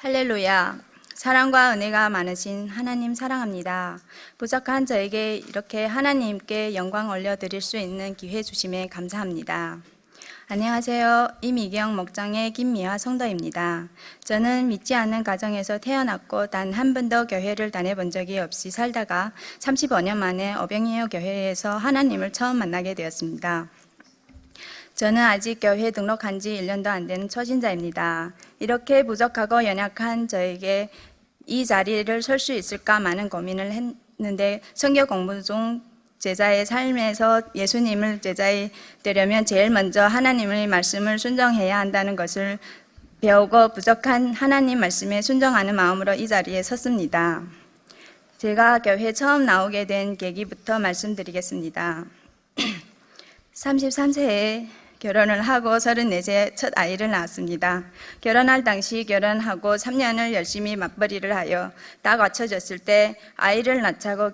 할렐루야. 사랑과 은혜가 많으신 하나님 사랑합니다. 부족한 저에게 이렇게 하나님께 영광 올려드릴 수 있는 기회 주심에 감사합니다. 안녕하세요. 이미경 목장의 김미화 성도입니다. 저는 믿지 않는 가정에서 태어났고 단 한 번도 교회를 다녀본 적이 없이 살다가 35년 만에 어병이어 교회에서 하나님을 처음 만나게 되었습니다. 저는 아직 교회 등록한 지 1년도 안 되는 초신자입니다. 이렇게 부족하고 연약한 저에게 이 자리를 설 수 있을까 많은 고민을 했는데, 성경 공부 중 제자의 삶에서 예수님을 제자이 되려면 제일 먼저 하나님의 말씀을 순종해야 한다는 것을 배우고 부족한 하나님 말씀에 순종하는 마음으로 이 자리에 섰습니다. 제가 교회 처음 나오게 된 계기부터 말씀드리겠습니다. 33세에 결혼을 하고 34세 첫 아이를 낳았습니다. 결혼할 당시 결혼하고 3년을 열심히 맞벌이를 하여 다 갖춰졌을 때 아이를 낳자고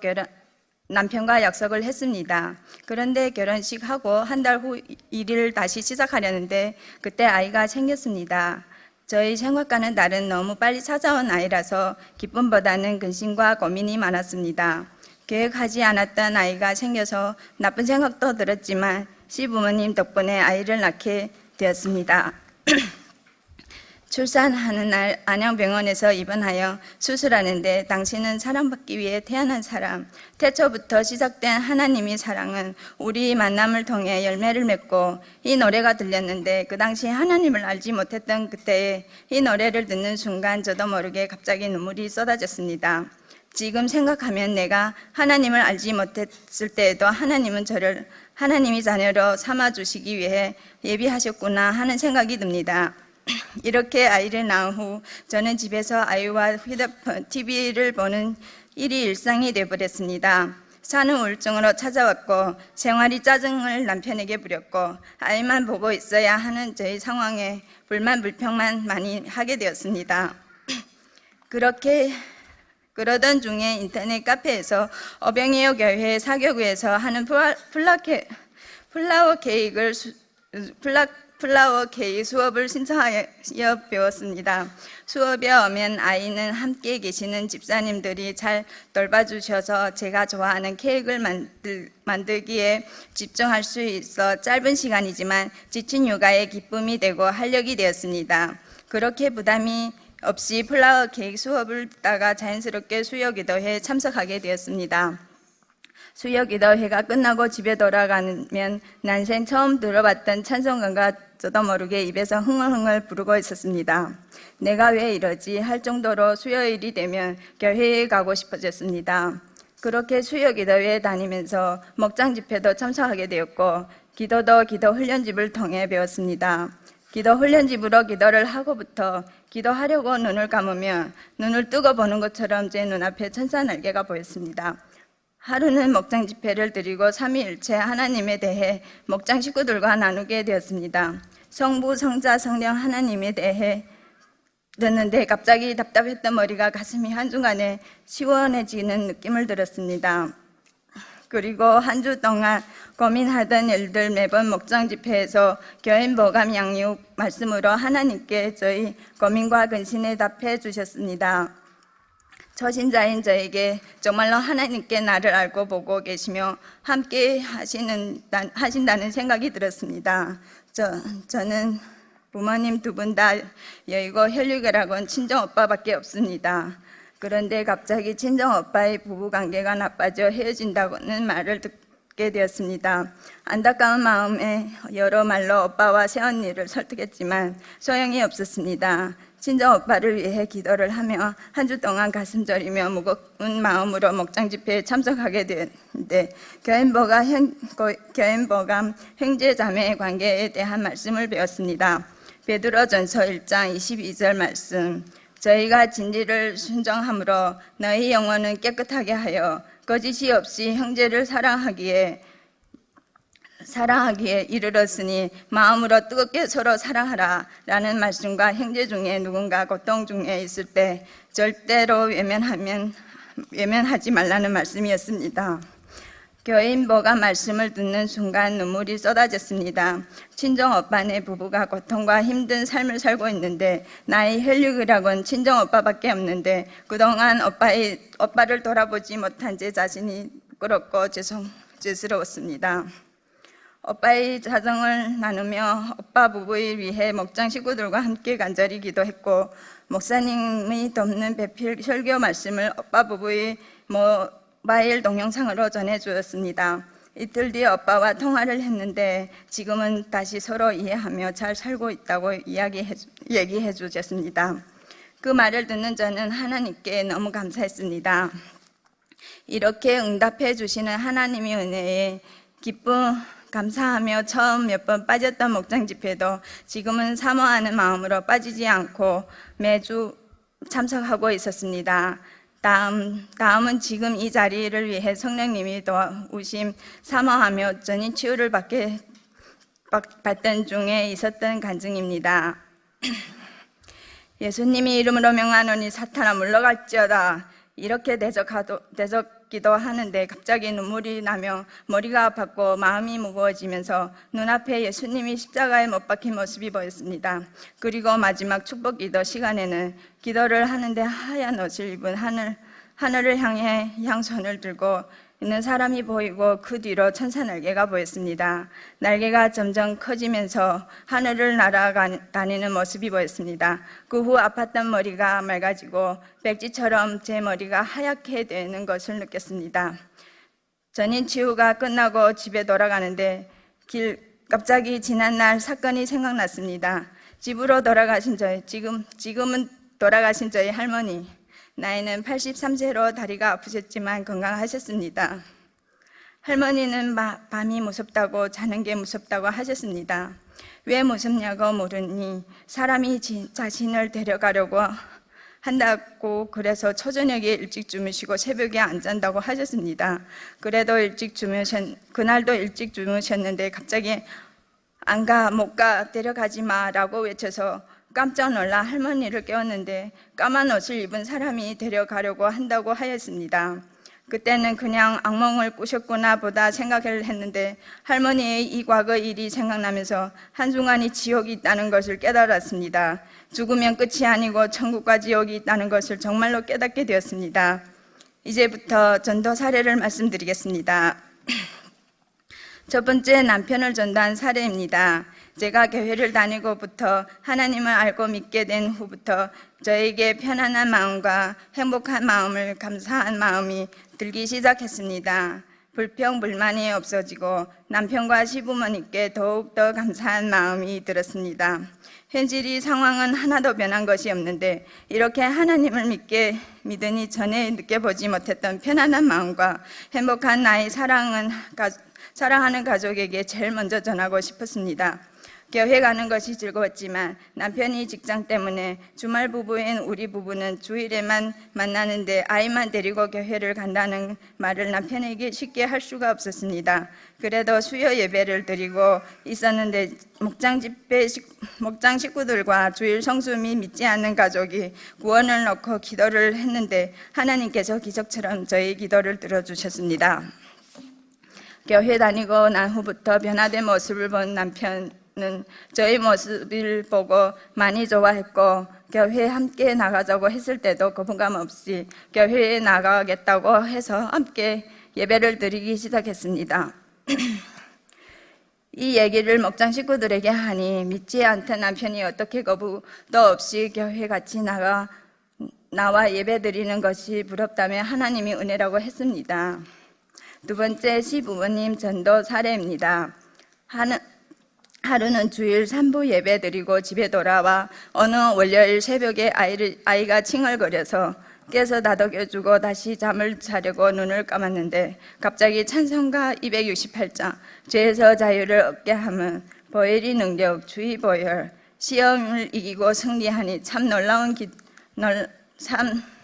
남편과 약속을 했습니다. 그런데 결혼식하고 한 달 후 일을 다시 시작하려는데 그때 아이가 생겼습니다. 저희 생각과는 다른 너무 빨리 찾아온 아이라서 기쁨보다는 근심과 고민이 많았습니다. 계획하지 않았던 아이가 생겨서 나쁜 생각도 들었지만 시부모님 덕분에 아이를 낳게 되었습니다. 출산하는 날 안양병원에서 입원하여 수술하는데 당신은 사랑받기 위해 태어난 사람, 태초부터 시작된 하나님의 사랑은 우리 만남을 통해 열매를 맺고 이 노래가 들렸는데 그 당시 하나님을 알지 못했던 그때에 이 노래를 듣는 순간 저도 모르게 갑자기 눈물이 쏟아졌습니다. 지금 생각하면 내가 하나님을 알지 못했을 때에도 하나님은 저를 하나님의 자녀로 삼아주시기 위해 예비하셨구나 하는 생각이 듭니다. 이렇게 아이를 낳은 후 저는 집에서 아이와 휴대폰, TV를 보는 일이 일상이 되어버렸습니다. 사는 우울증으로 찾아왔고 생활이 짜증을 남편에게 부렸고 아이만 보고 있어야 하는 저희 상황에 불만 불평만 많이 하게 되었습니다. 그러던 중에 인터넷 카페에서 어병이어 교회 사교구에서 하는 플라워 케이크 수업을 신청하여 배웠습니다. 수업에 오면 아이는 함께 계시는 집사님들이 잘 돌봐주셔서 제가 좋아하는 케이크를 만들기에 집중할 수 있어 짧은 시간이지만 지친 육아에 기쁨이 되고 활력이 되었습니다. 그렇게 부담이 없이 플라워 케이크 수업을 듣다가 자연스럽게 수요기도회에 참석하게 되었습니다. 수요기도회가 끝나고 집에 돌아가면 난생 처음 들어봤던 찬송가가 저도 모르게 입에서 흥얼흥얼 부르고 있었습니다. 내가 왜 이러지 할 정도로 수요일이 되면 교회에 가고 싶어졌습니다. 그렇게 수요기도회에 다니면서 목장 집회도 참석하게 되었고 기도 훈련집을 통해 배웠습니다. 기도 훈련집으로 기도를 하고부터 기도하려고 눈을 감으면 눈을 뜨고 보는 것처럼 제 눈앞에 천사 날개가 보였습니다. 하루는 목장 집회를 드리고 삼위일체 하나님에 대해 목장 식구들과 나누게 되었습니다. 성부, 성자, 성령 하나님에 대해 듣는데 갑자기 답답했던 머리가 가슴이 한순간에 시원해지는 느낌을 들었습니다. 그리고 한 주 동안 고민하던 일들 매번 목장 집회에서 교인 보감 양육 말씀으로 하나님께 저희 고민과 근심에 답해 주셨습니다. 초신자인 저에게 정말로 하나님께 나를 알고 보고 계시며 함께 하신다는 생각이 들었습니다. 저는 부모님 두 분 다 여의고 혈육이라고는 친정 오빠밖에 없습니다. 그런데 갑자기 친정 오빠의 부부관계가 나빠져 헤어진다고는 말을 듣게 되었습니다. 안타까운 마음에 여러 말로 오빠와 새언니를 설득했지만 소용이 없었습니다. 친정 오빠를 위해 기도를 하며 한 주 동안 가슴 저리며 무거운 마음으로 목장 집회에 참석하게 되었는데 교인보감 형제 자매의 관계에 대한 말씀을 배웠습니다. 베드로전서 1장 22절 말씀, 저희가 진리를 순종함으로 너희 영혼은 깨끗하게 하여 거짓이 없이 형제를 사랑하기에 이르렀으니 마음으로 뜨겁게 서로 사랑하라 라는 말씀과 형제 중에 누군가 고통 중에 있을 때 절대로 외면하지 말라는 말씀이었습니다. 교회 인보가 말씀을 듣는 순간 눈물이 쏟아졌습니다. 친정 오빠네 부부가 고통과 힘든 삶을 살고 있는데 나의 혈육이라곤 친정 오빠밖에 없는데 그동안 오빠를 돌아보지 못한 제 자신이 부끄럽고 죄스러웠습니다. 오빠의 사정을 나누며 오빠 부부를 위해 목장 식구들과 함께 간절히 기도했고 목사님이 돕는 배필 설교 말씀을 오빠 부부의 모바일 동영상으로 전해주었습니다. 이틀 뒤에 오빠와 통화를 했는데 지금은 다시 서로 이해하며 잘 살고 있다고 얘기해 주셨습니다. 그 말을 듣는 저는 하나님께 너무 감사했습니다. 이렇게 응답해 주시는 하나님의 은혜에 기쁨 감사하며 처음 몇 번 빠졌던 목장 집회도 지금은 사모하는 마음으로 빠지지 않고 매주 참석하고 있었습니다. 다음은 지금 이 자리를 위해 성령님이 도우심 사모하며 전이 치유를 받던 중에 있었던 간증입니다. 예수님이 이름으로 명하노니 사탄아 물러갈지어다. 이렇게 대적기도 하는데 갑자기 눈물이 나며 머리가 아팠고 마음이 무거워지면서 눈앞에 예수님이 십자가에 못 박힌 모습이 보였습니다. 그리고 마지막 축복기도 시간에는 기도를 하는데 하얀 옷을 입은 하늘을 향해 양손을 들고 있는 사람이 보이고 그 뒤로 천사 날개가 보였습니다. 날개가 점점 커지면서 하늘을 날아다니는 모습이 보였습니다. 그 후 아팠던 머리가 맑아지고 백지처럼 제 머리가 하얗게 되는 것을 느꼈습니다. 전인 치유가 끝나고 집에 돌아가는데 갑자기 지난날 사건이 생각났습니다. 집으로 돌아가신 지금은 돌아가신 저희 할머니 나이는 83세로 다리가 아프셨지만 건강하셨습니다. 할머니는 밤이 무섭다고 자는 게 무섭다고 하셨습니다. 왜 무섭냐고 물으니 사람이 자신을 데려가려고 한다고 그래서 초저녁에 일찍 주무시고 새벽에 안 잔다고 하셨습니다. 그날도 일찍 주무셨는데 갑자기 못 가 데려가지 마라고 외쳐서 깜짝 놀라 할머니를 깨웠는데 까만 옷을 입은 사람이 데려가려고 한다고 하였습니다. 그때는 그냥 악몽을 꾸셨구나 보다 생각을 했는데 할머니의 이 과거 일이 생각나면서 한순간이 지옥이 있다는 것을 깨달았습니다. 죽으면 끝이 아니고 천국과 지옥이 있다는 것을 정말로 깨닫게 되었습니다. 이제부터 전도 사례를 말씀드리겠습니다. 첫 번째 남편을 전도한 사례입니다. 제가 교회를 다니고부터 하나님을 알고 믿게 된 후부터 저에게 편안한 마음과 행복한 마음을 감사한 마음이 들기 시작했습니다. 불평, 불만이 없어지고 남편과 시부모님께 더욱더 감사한 마음이 들었습니다. 현실이 상황은 하나도 변한 것이 없는데 이렇게 하나님을 믿으니 전에 느껴보지 못했던 편안한 마음과 행복한 나의 사랑하는 가족에게 제일 먼저 전하고 싶었습니다. 교회 가는 것이 즐거웠지만 남편이 직장 때문에 주말 부부인 우리 부부는 주일에만 만나는데 아이만 데리고 교회를 간다는 말을 남편에게 쉽게 할 수가 없었습니다. 그래도 수요 예배를 드리고 있었는데 목장 식구들과 주일 성수 및 믿지 않는 가족이 구원을 놓고 기도를 했는데 하나님께서 기적처럼 저희 기도를 들어주셨습니다. 교회 다니고 난 후부터 변화된 모습을 본 남편은 저희 모습을 보고 많이 좋아했고 교회에 함께 나가자고 했을 때도 거부감 없이 교회에 나가겠다고 해서 함께 예배를 드리기 시작했습니다. 이 얘기를 목장 식구들에게 하니 믿지 않던 남편이 어떻게 거부도 없이 교회 같이 나와 예배 드리는 것이 부럽다며 하나님이 은혜라고 했습니다. 두 번째 시부모님 전도 사례입니다. 하루는 주일 산부 예배 드리고 집에 돌아와 어느 월요일 새벽에 아이가 칭얼거려서 깨서 다독여주고 다시 잠을 자려고 눈을 감았는데 갑자기 찬송가 268장 죄에서 자유를 얻게 함은 보혈이 능력 주의 보혈 시험을 이기고 승리하니 참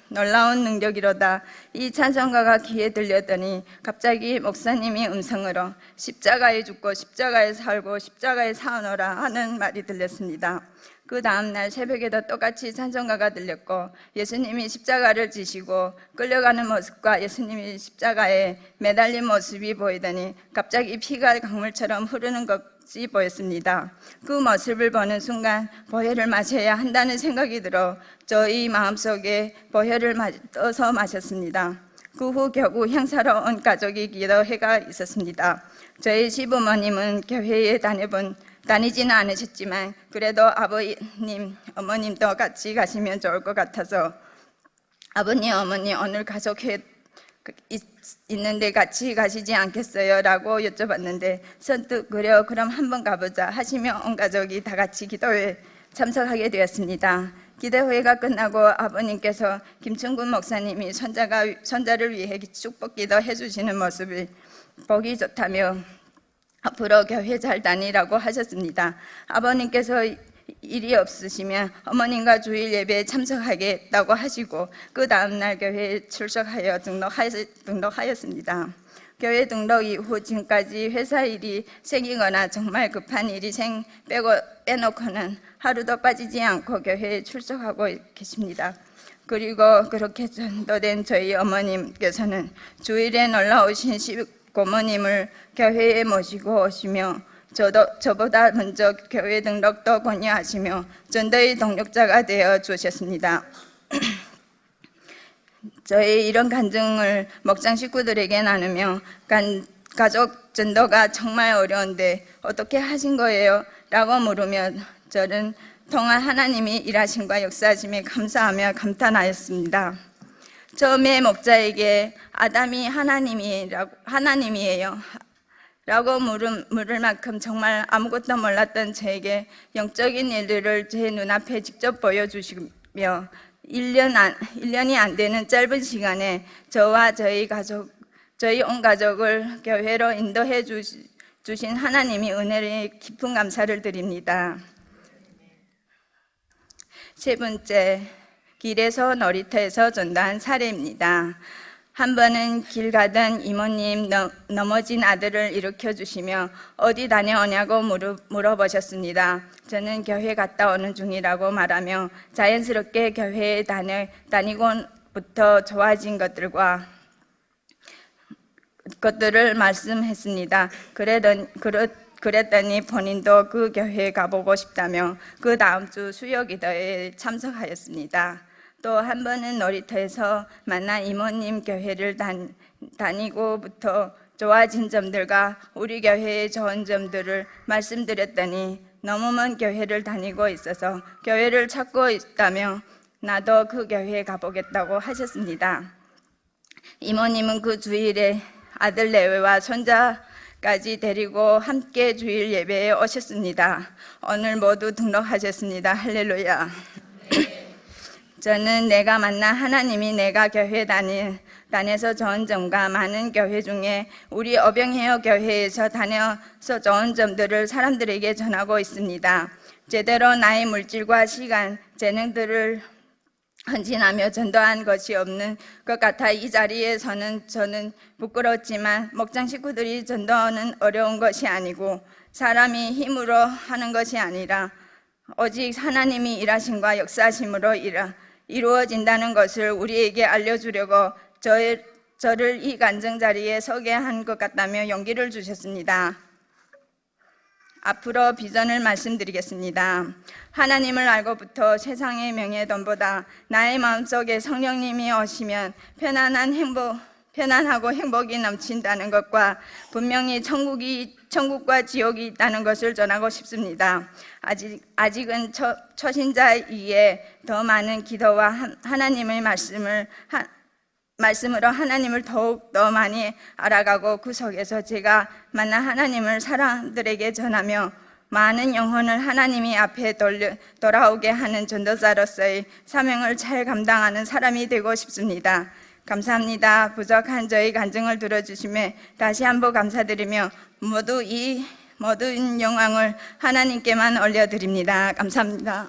놀라운 능력이로다. 이 찬송가가 귀에 들렸더니 갑자기 목사님이 음성으로 십자가에 죽고 십자가에 살고 십자가에 사오노라 하는 말이 들렸습니다. 그 다음날 새벽에도 똑같이 찬송가가 들렸고 예수님이 십자가를 지시고 끌려가는 모습과 예수님이 십자가에 매달린 모습이 보이더니 갑자기 피가 강물처럼 흐르는 것이 보였습니다. 그 모습을 보는 순간 보혈을 마셔야 한다는 생각이 들어 저희 마음속에 보혈을 떠서 마셨습니다. 그 후 겨우 형사로 온 가족이 기도회가 있었습니다. 저희 시부모님은 교회에 다니지는 않으셨지만 그래도 아버님, 어머님도 같이 가시면 좋을 것 같아서 아버님, 어머니 오늘 가족회 있는데 같이 가시지 않겠어요? 라고 여쭤봤는데 선뜻 그래요, 그럼 한번 가보자 하시며 온 가족이 다 같이 기도회에 참석하게 되었습니다. 기도회가 끝나고 아버님께서 김충근 목사님이 손자를 위해 축복기도 해주시는 모습이 보기 좋다며 앞으로 교회 잘 다니라고 하셨습니다. 아버님께서 일이 없으시면 어머님과 주일 예배에 참석하겠다고 하시고 그 다음날 교회에 출석하여 등록하였습니다. 교회 등록 이후 지금까지 회사 일이 생기거나 정말 급한 일이 빼놓고는 하루도 빠지지 않고 교회에 출석하고 계십니다. 그리고 그렇게 전도된 저희 어머님께서는 주일에 놀러오신 고모님을 교회에 모시고 오시며 저보다 먼저 교회 등록도 권유하시며 전도의 동력자가 되어 주셨습니다. 저의 이런 간증을 목장 식구들에게 나누며 가족 전도가 정말 어려운데 어떻게 하신 거예요? 라고 물으며 저는 동안 하나님이 일하심과 역사하심에 감사하며 감탄하였습니다. 처음에 목자에게 아담이 하나님이에요 라고 물을 만큼 정말 아무것도 몰랐던 저에게 영적인 일들을 제 눈앞에 직접 보여주시며 1년이 안 되는 짧은 시간에 저와 저희 온 가족을 교회로 인도해 주신 하나님이 은혜에 깊은 감사를 드립니다. 세 번째, 길에서 놀이터에서 전도한 사례입니다. 한 번은 길 가던 이모님 넘어진 아들을 일으켜 주시며 어디 다녀오냐고 물어보셨습니다. 저는 교회 갔다 오는 중이라고 말하며 자연스럽게 교회에 다니고부터 좋아진 것들을 말씀했습니다. 그랬더니 본인도 그 교회에 가보고 싶다며 그 다음 주 수요 기도에 참석하였습니다. 또 한 번은 놀이터에서 만난 이모님 교회를 다니고부터 좋아진 점들과 우리 교회의 좋은 점들을 말씀드렸더니 너무 먼 교회를 다니고 있어서 교회를 찾고 있다며 나도 그 교회에 가보겠다고 하셨습니다. 이모님은 그 주일에 아들 내외와 손자까지 데리고 함께 주일 예배에 오셨습니다. 오늘 모두 등록하셨습니다. 할렐루야. 저는 내가 만난 하나님이 내가 교회 다녀서 좋은 점과 많은 교회 중에 우리 어병헤어 교회에서 다녀서 좋은 점들을 사람들에게 전하고 있습니다. 제대로 나의 물질과 시간, 재능들을 헌신하며 전도한 것이 없는 것 같아 이 자리에서는 저는 부끄럽지만 목장 식구들이 전도는 어려운 것이 아니고 사람이 힘으로 하는 것이 아니라 오직 하나님이 일하심과 역사하심으로 이루어진다는 것을 우리에게 알려주려고 저를 이 간증 자리에 서게 한 것 같다며 용기를 주셨습니다. 앞으로 비전을 말씀드리겠습니다. 하나님을 알고부터 세상의 명예돈보다 나의 마음속에 성령님이 오시면 편안하고 행복이 넘친다는 것과 분명히 천국과 지옥이 있다는 것을 전하고 싶습니다. 아직은 초신자이기에 더 많은 기도와 하나님의 말씀으로 하나님을 더욱 더 많이 알아가고 그 속에서 제가 만난 하나님을 사람들에게 전하며 많은 영혼을 하나님이 앞에 돌아오게 하는 전도자로서의 사명을 잘 감당하는 사람이 되고 싶습니다. 감사합니다. 부족한 저희 간증을 들어주시며 다시 한번 감사드리며 모든 영광을 하나님께만 올려드립니다. 감사합니다.